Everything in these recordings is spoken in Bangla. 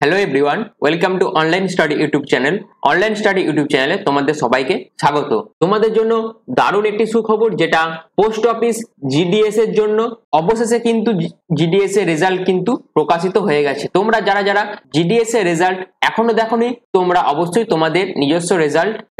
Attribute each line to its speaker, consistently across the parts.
Speaker 1: Hello everyone, welcome to online study YouTube channel. Online study YouTube চ্যানেলে তোমাদের সবাইকে স্বাগত। তোমাদের জন্য দারুণ একটি সুখবর, যেটা পোস্ট অফিস জিডিএস এর জন্য অবশেষে কিন্তু জিডিএস এর রেজাল্ট কিন্তু প্রকাশিত হয়ে গেছে। তোমরা যারা যারা জিডিএস এর রেজাল্ট এখনো দেখোনি, তোমরা অবশ্যই তোমাদের নিজস্ব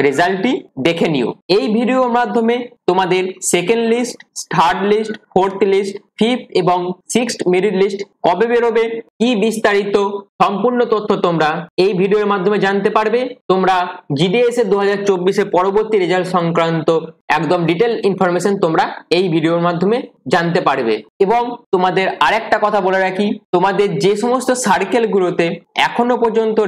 Speaker 1: রেজাল্টটি দেখে নিও। এই ভিডিওর মাধ্যমে তোমাদের second list, third list, fourth list, fifth এবং সিক্সথ মেরিট লিস্ট কবে বেরোবে, কি বিস্তারিত সম্পূর্ণ তথ্য তোমরা এই ভিডিওর মাধ্যমে জানতে পারবে। তোমরা জিডিএস এর 2024 এর পরবর্তী রেজাল্ট সংক্রান্ত একদম ডিটেল ইনফরমেশন তোমরা এই ভিডিওর মাধ্যমে জানতে পারবে। এবং তোমাদের আরেকটা কথা বলে রাখি, তোমাদের যে সমস্ত সার্কেলগুলোতে এখনো পর্যন্ত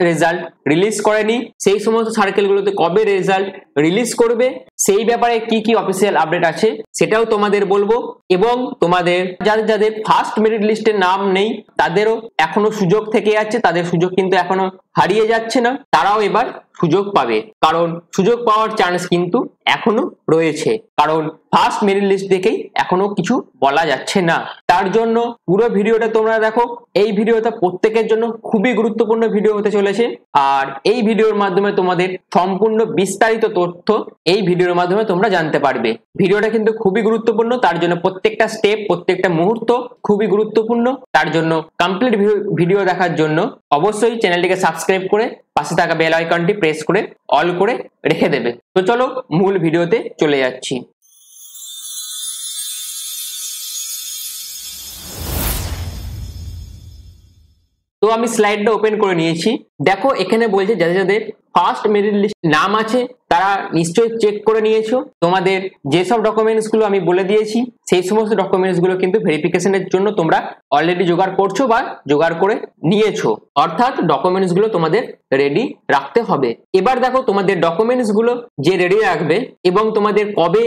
Speaker 1: রেজাল্ট রিলিজ করেনি, সেই সমস্ত সার্কেলগুলোতে কবে রেজাল্ট রিলিজ করবে, সেই ব্যাপারে কি কি অফিসিয়াল আপডেট আছে সেটাও তোমাদের বলবো। এবং তোমাদের যাদের যাদের ফার্স্ট মেরিট লিস্টের নাম নেই, তাদেরও এখনো সুযোগ থেকে যাচ্ছে, তাদের সুযোগ কিন্তু এখনো হারিয়ে যাচ্ছে না, তারাও এবার সুযোগ পাবে। কারণ সুযোগ পাওয়ার চান্স কিন্তু এখনো রয়েছে, কারণ ফার্স্ট মেরিট লিস্ট দেখেই এখনো কিছু বলা যাচ্ছে না। তার জন্য পুরো ভিডিওটা তোমরা দেখো। এই ভিডিওটা প্রত্যেকের জন্য খুবই গুরুত্বপূর্ণ ভিডিও হতে চলেছে, আর এই ভিডিওর মাধ্যমে তোমাদের সম্পূর্ণ বিস্তারিত তথ্য এই ভিডিওর মাধ্যমে তোমরা জানতে পারবে। ভিডিওটা কিন্তু খুবই গুরুত্বপূর্ণ, তার জন্য প্রত্যেকটা স্টেপ, প্রত্যেকটা মুহূর্ত খুবই গুরুত্বপূর্ণ। তার জন্য কমপ্লিট ভিডিও দেখার জন্য অবশ্যই চ্যানেলটিকে সাবস্ক্রাইব করে পাশে থাকা বেল আইকনটি প্রেস করে অল করে রেখে দেবে। তো চলো মূল ভিডিওতে চলে যাচ্ছি। তো আমি স্লাইডটা ওপেন করে নিয়েছি। দেখো এখানে বলছে যাদের যাদের ফার্স্ট মেরিট লিস্ট নাম আছে তারা নিশ্চয়ই চেক করে নিয়েছো। তোমাদের যেসব ডকুমেন্টস গুলো আমি বলে দিয়েছি সেই সমস্ত ডকুমেন্টস গুলো কিন্তু ভেরিফিকেশনের জন্য তোমরা অলরেডি জোগাড় করছো বা জোগাড় করে নিয়েছো, অর্থাৎ ডকুমেন্টস গুলো তোমাদের রেডি রাখতে হবে। এবার দেখো তোমাদের ডকুমেন্টস গুলো যে রেডি রাখবে এবং তোমাদের কবে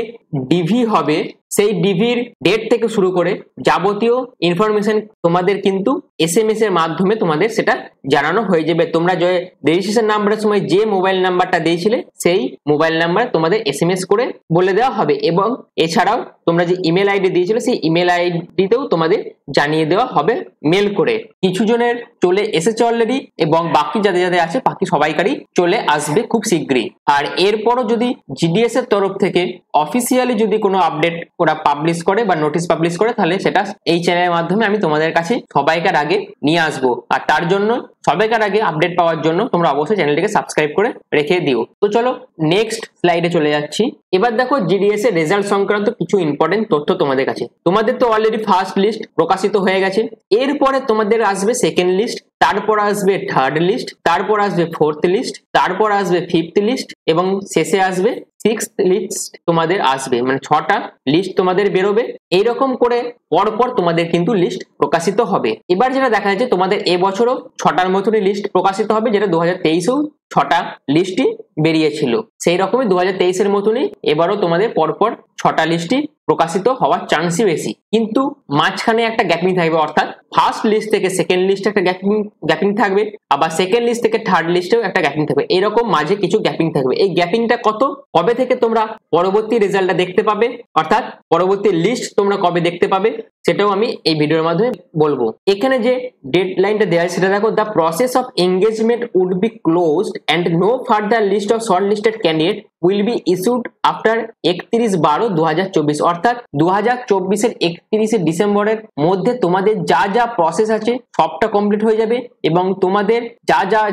Speaker 1: ডিভি হবে সেই ডিভির ডেট থেকে শুরু করে যাবতীয় ইনফরমেশন তোমাদের কিন্তু এসএমএস এর মাধ্যমে তোমাদের সেটা জানানো হয়ে যাবে। তোমরা যে রেজিস্ট্রেশন নাম্বারের সময় যে মোবাইল নাম্বারটা দিয়েছিলে সেই মোবাইল নাম্বার তোমাদের এসএমএস করে বলে দেওয়া হবে, এবং এছাড়াও তোমরা যে ইমেল আইডি দিয়েছিলে সেই ইমেল আইডিতেও তোমাদের জানিয়ে দেওয়া হবে মেল করে। কিছু জনের চলে এসেছে অলরেডি, এবং বাকি যাদের যাদের আছে বাকি সবাইকারই চলে আসবে খুব শীঘ্রই। আর এরপরও যদি জিডিএস এর তরফ থেকে অফিসিয়ালি যদি কোনো আপডেট ওরা পাবলিশ করে বা নোটিশ পাবলিশ করে, তাহলে সেটা এই চ্যানেলের মাধ্যমে আমি তোমাদের কাছে সবাইকার আগে নিয়ে আসবো। আর তার জন্য সবাইকার আগে আপডেট পাওয়ার জন্য তোমরা অবশ্যই চ্যানেলটিকে সাবস্ক্রাইব করে রেখে দিও। তো চলো নেক্সট স্লাইডে চলে যাচ্ছি। এবার দেখো জিডিএস এর রেজাল্ট সংক্রান্ত কিছু ইম্পর্টেন্ট তথ্য তোমাদের কাছে। তোমাদের তো অলরেডি ফার্স্ট লিস্ট প্রকাশিত হয়ে গেছে, এরপরে তোমাদের আসবে সেকেন্ড লিস্ট, তারপর আসবে থার্ড লিস্ট, তারপর আসবে ফোর্থ লিস্ট, তারপর আসবে ফিফথ লিস্ট, এবং শেষে আসবে সিক্সথ লিস্ট তোমাদের আসবে। মানে 6টা লিস্ট তোমাদের বেরোবে। এইরকম করে পরপর তোমাদের কিন্তু লিস্ট প্রকাশিত হবে। এবার যেটা দেখা যাচ্ছে তোমাদের এবছরও 6টার মতনই লিস্ট প্রকাশিত হবে, যেটা 2023-এও 6টা লিস্টই বেরিয়েছিল। সেই রকমই 2023 এর মতনই এবারও তোমাদের পরপর 6টা লিস্টই প্রকাশিত হওয়ার চান্সই বেশি, কিন্তু মাঝখানে একটা গ্যাপিং থাকবে, অর্থাৎ ফার্স্ট লিস্ট থেকে সেকেন্ড লিস্টে একটা গ্যাপিং থাকবে, আবার সেকেন্ড লিস্ট থেকে থার্ড লিস্টেও একটা গ্যাপিং থাকবে। এরকম মাঝে কিছু গ্যাপিং থাকবে। এই গ্যাপিংটা কবে থেকে তোমরা পরবর্তী রেজাল্টটা দেখতে পাবে, অর্থাৎ পরবর্তী লিস্ট তোমরা কবে দেখতে পাবে, সেটাও আমি এই ভিডিওর মাধ্যমে বলবো। এখানে যে ডেডলাইনটা দেওয়া আছে সেটা দেখো, the process of engagement would be closed and no further list of short listed candidate will be issued after 31/12/2024, অর্থাৎ 2024-এর 31শে ডিসেম্বরের মধ্যে তোমাদের যা যা প্রসেস আছে সবটা কমপ্লিট হয়ে যাবে, এবং তোমাদের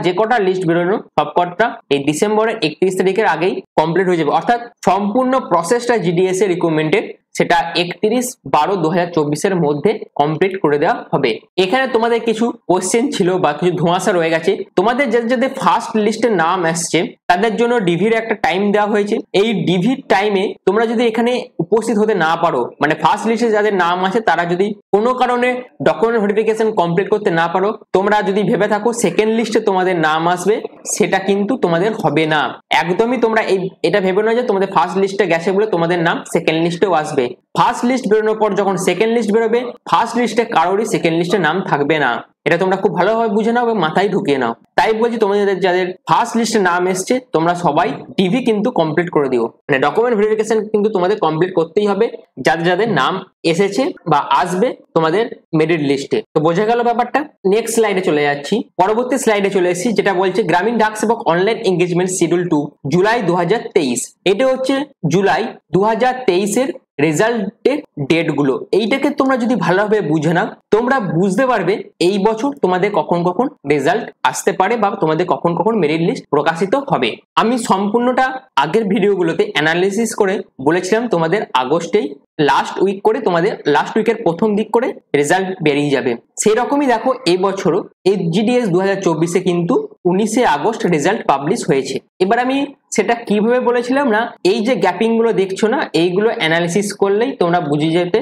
Speaker 1: যে কটা লিস্ট বেরোনো সব কটা এই ডিসেম্বরের 31 তারিখের আগেই কমপ্লিট হয়ে যাবে। অর্থাৎ সম্পূর্ণ প্রসেসটা জিডিএস এর রিক্রুটমেন্টের সেটা 31/12/2024-এর মধ্যে কমপ্লিট করে দেওয়া হবে। এখানে তোমাদের কিছু কোশ্চেন ছিল বা কিছু ধোঁয়াশা রয়ে গেছে। তোমাদের যাদের ফার্স্ট লিস্টের নাম আসছে তাদের জন্য ডিভির একটা টাইম দেওয়া হয়েছে। এই ডিভির টাইমে তোমরা যদি এখানে উপস্থিত হতে না পারো, মানে ফার্স্ট লিস্টে যাদের নাম আছে তারা যদি কোনো কারণে ডকুমেন্ট ভেরিফিকেশন কমপ্লিট করতে না পারো, তোমরা যদি ভেবে থাকো সেকেন্ড লিস্টে তোমাদের নাম আসবে, সেটা কিন্তু তোমাদের হবে না। একদমই তোমরা এটা ভেবে না যে তোমাদের ফার্স্ট লিস্টে গেছে বলে তোমাদের নাম সেকেন্ড লিস্টেও আসবে। ফার্স্ট লিস্ট বেরোনোর পর যখন সেকেন্ড লিস্ট বেরোবে, ফার্স্ট লিস্টে কারোরই সেকেন্ড লিস্টে নাম থাকবে না। এটা তোমরা খুব ভালোভাবে বুঝে নাও এবং মাথায় ঢুকিয়ে নাও। তাই বলছি তোমাদের যাদের ফার্স্ট লিস্টে নাম এসছে তোমরা সবাই টিভি কিন্তু কমপ্লিট করে দিও, মানে ডকুমেন্ট ভেরিফিকেশন কিন্তু তোমাদের কমপ্লিট করতেই হবে যাদের যাদের নাম এসেছে বা আসবে তোমাদের মেরিট লিস্টে। তো বোঝা গেল ব্যাপারটা। নেক্সট স্লাইডে চলে যাচ্ছি, পরবর্তী স্লাইডে চলে এসেছি, যেটা বলছে গ্রামীণ ডাক সেবক অনলাইন এঙ্গেজমেন্ট শিডিউল 2 জুলাই 2023। এটা হচ্ছে জুলাই 2023 রেজাল্টের ডেট গুলো। এইটাকে তোমরা যদি ভালোভাবে বুঝে নাও তোমরা বুঝতে পারবে এই বছর তোমাদের কখন কখন রেজাল্ট আসতে পারে বা তোমাদের কখন কখন মেরিট লিস্ট প্রকাশিত হবে। আমি সম্পূর্ণটা আগের ভিডিওগুলোতে অ্যানালিসিস করে বলেছিলাম তোমাদের আগস্টেই লাস্ট উইক করে তোমাদের লাস্ট উইকের প্রথম দিক করে রেজাল্ট বেরিয়ে যাবে। সেই রকমই দেখো এই বছরও HGDS 2024 কিন্তু 19 আগস্ট রেজাল্ট পাবলিশ হয়েছে। এবার আমি সেটা কিভাবে বলেছিলাম না, এই যে গ্যাপিং গুলো দেখছো না এইগুলো অ্যানালিসিস করলেই তোমরা বুঝে যেতে,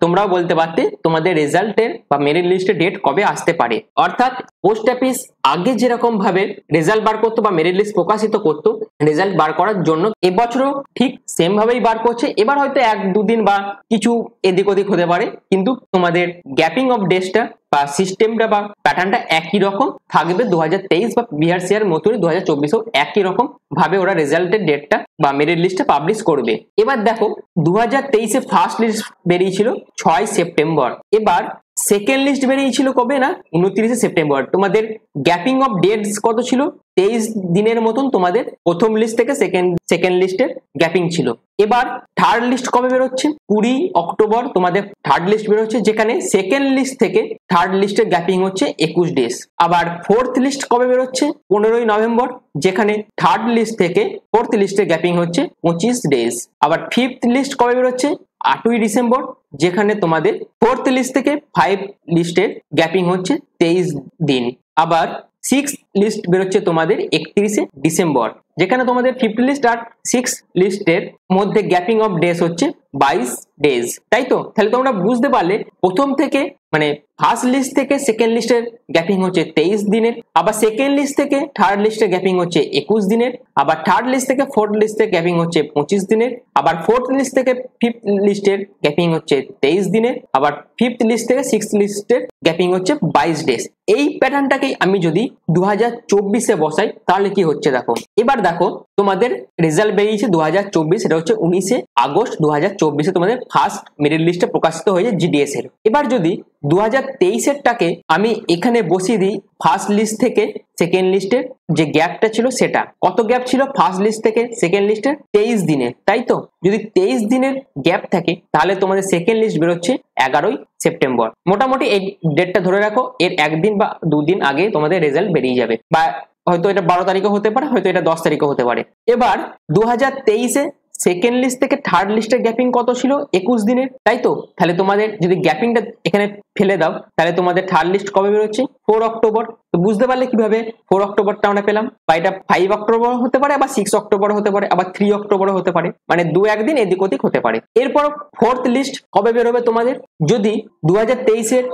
Speaker 1: তোমরাও বলতে পারতে তোমাদের রেজাল্টের বা মেরিট লিস্টের ডেট কবে আসতে পারে। অর্থাৎ পোস্ট অফিস আগে যেরকম ভাবে রেজাল্ট বার করতো বা মেরিট লিস্ট প্রকাশিত করতো রেজাল্ট বার করার জন্য, এবছরও ঠিক সেম ভাবেই বার করছে। এবার হয়তো 1-2 দিন বা কিছু এদিক ওদিক হতে পারে, কিন্তু তোমাদের গ্যাপিং অফ ডেটটা বা সিস্টেমটা বা প্যাটার্নটা একই রকম থাকবে। 2023 বা বিহার সিআর মতোই 2024 একই রকম ভাবে ওরা রেজাল্টের ডেটটা বা মেরিট লিস্টটা পাবলিশ করবে। এবার দেখো 2023 ফার্স্ট লিস্ট বেরিয়েছিল 6 সেপ্টেম্বর, এবার সেকেন্ড লিস্ট বেরিয়েছিল কবে না 29 সেপ্টেম্বর। তোমাদের গ্যাপিং অফ ডেটস কত ছিল? 23 দিনের মতন তোমাদের প্রথম লিস্ট থেকে সেকেন্ড লিস্টের গ্যাপিং ছিল। এবার থার্ড লিস্ট কবে বেরোচ্ছে? 20 অক্টোবর তোমাদের থার্ড লিস্ট বেরোচ্ছে, যেখানে সেকেন্ড লিস্ট থেকে থার্ড লিস্টের গ্যাপিং হচ্ছে 21 ডেজ। আবার ফোর্থ লিস্ট কবে বেরোচ্ছে? 15 নভেম্বর, যেখানে থার্ড লিস্ট থেকে ফোর্থ লিস্টের গ্যাপিং হচ্ছে 25 ডেজ। আবার ফিফথ লিস্ট কবে বেরোচ্ছে? 8 ডিসেম্বর, যেখানে তোমাদের ফোর্থ লিস্ট থেকে 5 লিস্টের গ্যাপিং হচ্ছে 23 দিন। আবার সিক্স লিস্ট বেরোচ্ছে তোমাদের 31 ডিসেম্বর, যেখানে তোমাদের ফিফথ লিস্ট আর সিক্স লিস্টের মধ্যে গ্যাপিং অফ ডেজ হচ্ছে 22 ডেজ। তাই তো? তাহলে তোমরা বুঝতে পারলে প্রথম থেকে মানে ফার্স্ট লিস্ট থেকে সেকেন্ড লিস্টের গ্যাপিং হচ্ছে 23 দিনের, আবার সেকেন্ড লিস্ট থেকে থার্ড লিস্টের গ্যাপিং হচ্ছে 21 দিনের, আবার থার্ড লিস্ট থেকে ফোর্থ লিস্টের গ্যাপিং হচ্ছে 25 দিনের, আবার ফোর্থ লিস্ট থেকে ফিফথ লিস্টের গ্যাপিং হচ্ছে 23 দিনের, আবার ফিফথ লিস্ট থেকে সিক্স লিস্টের গ্যাপিং হচ্ছে 22 ডেজ। এই প্যাটার্নটাকেই আমি যদি 2024 বসাই তাহলে কি হচ্ছে দেখো। এবার দেখো তোমাদের রেজাল্ট বেরিয়েছে 2024, এটা হচ্ছে 19 আগস্ট 2024 তোমাদের ফার্স্ট মেরিট লিস্টে প্রকাশিত হয়েছে GDS এর। এবার যদি 2023 টাকে আমি এখানে বসিয়ে দিই ফার্স্ট লিস্ট থেকে সেকেন্ড লিস্টের যে গ্যাপটা ছিল, সেটা কত গ্যাপ ছিল ফার্স্ট লিস্ট থেকে সেকেন্ড লিস্টের? 23 দিনের, তাই তো? যদি 23 দিনের গ্যাপ থাকে তাহলে তোমাদের সেকেন্ড লিস্ট বেরোচ্ছে 11 সেপ্টেম্বর। মোটামুটি এই ডেটটা ধরে রাখো, এর একদিন বা 2 দিন আগে তোমাদের রেজাল্ট বেরিয়ে যাবে, বা হয়তো এটা 12 তারিখে হতে পারে, হয়তো এটা 10 তারিখে হতে পারে। এবার 2023 সেকেন্ড লিস্ট থেকে থার্ড লিস্টের গ্যাপিং কত ছিল? 21 দিনের, তাই তো? তাহলে তোমাদের যদি গ্যাপিংটা এখানে ফেলে দাও তাহলে তোমাদের থার্ড লিস্ট কবে বেরোচ্ছে? 4 অক্টোবর। তো বুঝতে পারলে কিভাবে 4 অক্টোবরটা আমরা পেলাম, বা এটা 5 অক্টোবর হতে পারে, আবার 6 অক্টোবর হতে পারে, আবার 3 অক্টোবর হতে পারে, মানে 2-1 দিন এদিক ওদিক হতে পারে। এরপর ফোর্থ লিস্ট কবে বেরোবে তোমাদের? যদি 2023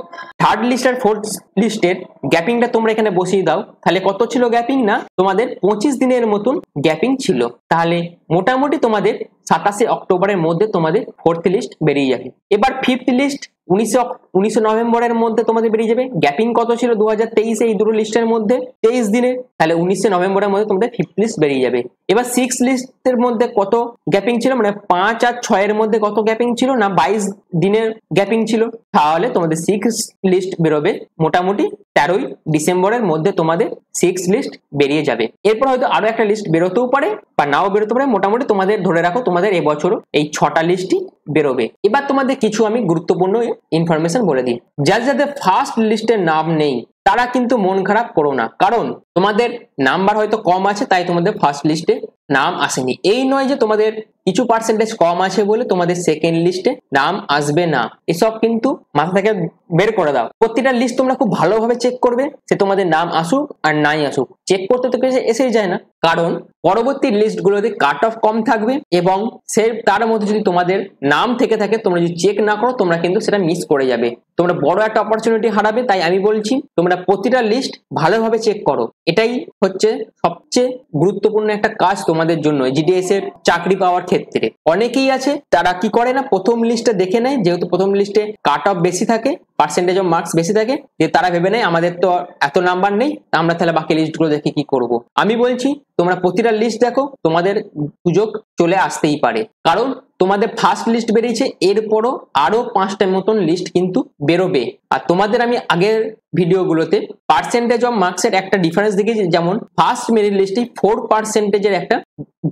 Speaker 1: থার্ড লিস্ট আর ফোর্থ লিস্টের গ্যাপিংটা তোমরা এখানে বসিয়ে দাও তাহলে কত ছিল গ্যাপিং না তোমাদের 25 দিনের মতন গ্যাপিং ছিল। তাহলে মোটামুটি তোমাদের 27 অক্টোবরের মধ্যে তোমাদের ফোর্থ লিস্ট বেরিয়ে যাবে। এবার ফিফথ লিস্ট 19 নভেম্বরের মধ্যে তোমাদের বেরিয়ে যাবে। গ্যাপিং কত ছিল 2023 এই দুটো লিস্টের মধ্যে? 23 দিনের, তাহলে 19 নভেম্বরের মধ্যে তোমাদের ফিফথ লিস্ট বেরিয়ে যাবে। এবার সিক্স লিস্টের মধ্যে কত গ্যাপিং ছিল, মানে 5 আর 6 এর মধ্যে কত গ্যাপিং ছিল না 22 দিনের গ্যাপিং ছিল, তাহলে তোমাদের সিক্স লিস্ট বেরোবে মোটামুটি 13 ডিসেম্বরের মধ্যে তোমাদের সিক্স লিস্ট বেরিয়ে যাবে। এরপর হয়তো আরো একটা লিস্ট বেরোতেও পারে বা নাও বেরোতে পারে, মোটামুটি তোমাদের ধরে রাখো তোমাদের এবছরও এই 6টা লিস্টই বেরোবে। এবার তোমাদের কিছু আমি গুরুত্বপূর্ণ ইনফরমেশন বলে দিই। যাদের ফার্স্ট লিস্টের নাম নেই তারা কিন্তু মন খারাপ করো না, কারণ তোমাদের নাম্বার হয়তো কম আছে তাই তোমাদের ফার্স্ট লিস্টে নাম আসেনি। এই নয় যে তোমাদের কিছু পার্সেন্টেজ কম আছে বলে তোমাদের সেকেন্ড লিস্টে নাম আসবে না, এসব কিন্তু মাথা থেকে বের করে দাও। প্রতিটা লিস্ট তোমরা খুব ভালোভাবে চেক করবে, সে তোমাদের নাম আসুক আর নাই আসুক, চেক করতে তো কিছু এসেই যায় না, কারণ পরবর্তী লিস্টগুলোতে কাট অফ কম থাকবে এবং সে তার মধ্যে যদি তোমাদের নাম থেকে থাকে তোমরা যদি চেক না করো তোমরা কিন্তু সেটা মিস করে যাবে, তোমরা বড় একটা অপরচুনিটি হারাবে। তাই আমি বলছি তোমরা প্রতিটা লিস্ট ভালোভাবে চেক করো, এটাই হচ্ছে সবচেয়ে গুরুত্বপূর্ণ একটা কাজ তোমাদের জন্য জিডিএস এর চাকরি পাওয়ার ক্ষেত্রে। অনেকেই আছে তারা কি করে না, প্রথম লিস্টে দেখে নেয়, যেহেতু প্রথম লিস্টে কাট অফ বেশি থাকে পার্সেন্টেজ অফ মার্কস বেশি থাকে, যে তারা ভেবে নেয় আমাদের তো এত নাম্বার নেই, আমরা তাহলে বাকি লিস্টগুলো দেখে কি করব। আমি বলছি তোমরা প্রতিটা লিস্ট দেখো, তোমাদের সুযোগ চলে আসতেই পারে, কারণ তোমাদের ফার্স্ট লিস্ট বেরিয়েছে, এরপরও আরো 5টা মতন লিস্ট কিন্তু বেরোবে। আর তোমাদের আমি আগের ভিডিওগুলোতে পার্সেন্টেজ অফ মার্কসের একটা ডিফারেন্স দেখেছি, যেমন ফার্স্ট মেরিট লিস্টে 4%-এর একটা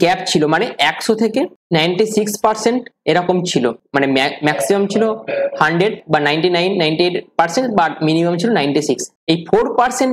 Speaker 1: গ্যাপ ছিল, মানে 100 থেকে 96% এরকম ছিল, মানে ম্যাক্সিমাম ছিল 100 বা 99-98% বা মিনিমাম ছিল 96। এই 4%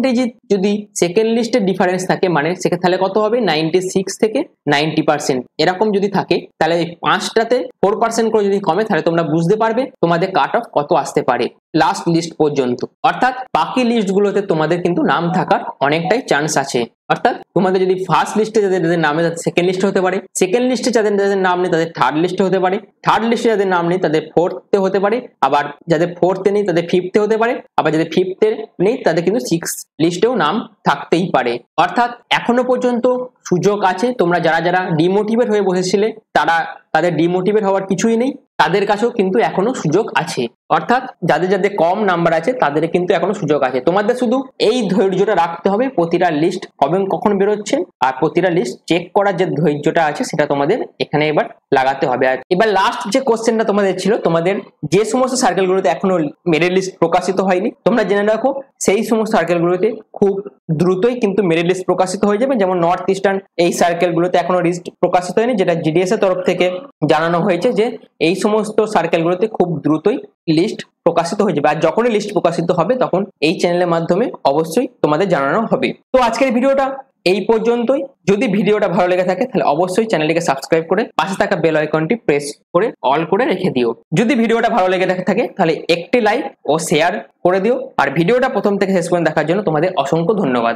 Speaker 1: যদি সেকেন্ড লিস্টের ডিফারেন্স থাকে, মানে সেখানে তাহলে কত হবে 96 থেকে 90% এরকম যদি থাকে, তাহলে এই 5টাতে 4% করে যদি কমে, তাহলে তোমরা বুঝতে পারবে তোমাদের কাট অফ কত আসতে পারে লাস্ট লিস্ট পর্যন্ত। অর্থাৎ বাকি লিস্টগুলোতে তোমাদের কিন্তু নাম থাকার অনেকটাই চান্স আছে। অর্থাৎ তোমাদের যদি ফার্স্ট লিস্টে যাদের নাম নেই তাদের সেকেন্ড লিস্টে হতে পারে, সেকেন্ড লিস্টে যাদের নাম নেই তাদের থার্ড লিস্টে হতে পারে, থার্ড লিস্টে যাদের নাম নেই তাদের ফোর্থে হতে পারে, আবার যাদের ফোর্থে নেই তাদের ফিফথে হতে পারে, আবার যাদের ফিফথে নেই তাদের কিন্তু সিক্স লিস্টেও নাম থাকতেই পারে। অর্থাৎ এখনো পর্যন্ত সুযোগ আছে। তোমরা যারা ডিমোটিভেট হয়ে বসেছিলে তাদের ডিমোটিভেট হওয়ার কিছুই নেই, তাদের কাছেও কিন্তু এখনো সুযোগ আছে। অর্থাৎ যাদের কম নাম্বার আছে তাদের কিন্তু এখনো সুযোগ আছে। তোমাদের শুধু এই ধৈর্যটা রাখতে হবে, প্রতিটা লিস্ট কবে কখন বেরোচ্ছে আর প্রতিটা লিস্ট চেক করার যে ধৈর্যটা আছে সেটা তোমাদের এখানে এবার লাগাতে হবে। আর এবার লাস্ট যে কোশ্চেনটা তোমাদের ছিল, তোমাদের যে সমস্ত সার্কেলগুলোতে এখনো মেরিট লিস্ট প্রকাশিত হয়নি, তোমরা জেনে রাখো সেই সমস্ত সার্কেলগুলোতে খুব দ্রুতই কিন্তু মেরিট লিস্ট প্রকাশিত হয়ে যাবে। যেমন নর্থ ইস্টার্ন এই সার্কেলগুলোতে এখনো লিস্ট প্রকাশিত হয়নি, যেটা জিডিএস এর তরফ থেকে জানানো হয়েছে যে এই সমস্ত সার্কেলগুলোতে খুব দ্রুতই লিস্ট প্রকাশিত হয়ে যাবে। আর যখনই লিস্ট প্রকাশিত হবে তখন এই চ্যানেলের মাধ্যমে অবশ্যই তোমাদের জানানো হবে। তো আজকের ভিডিওটা এই পর্যন্তই। যদি ভিডিওটা ভালো লেগে থাকে তাহলে অবশ্যই চ্যানেলটিকে সাবস্ক্রাইব করে পাশে থাকা বেল আইকনটি প্রেস করে অল করে রেখে দিও। যদি ভিডিওটা ভালো লেগে থাকে তাহলে একটি লাইক ও শেয়ার করে দিও। আর ভিডিওটা প্রথম থেকে শেষ পর্যন্ত দেখার জন্য তোমাদের অসংখ্য ধন্যবাদ।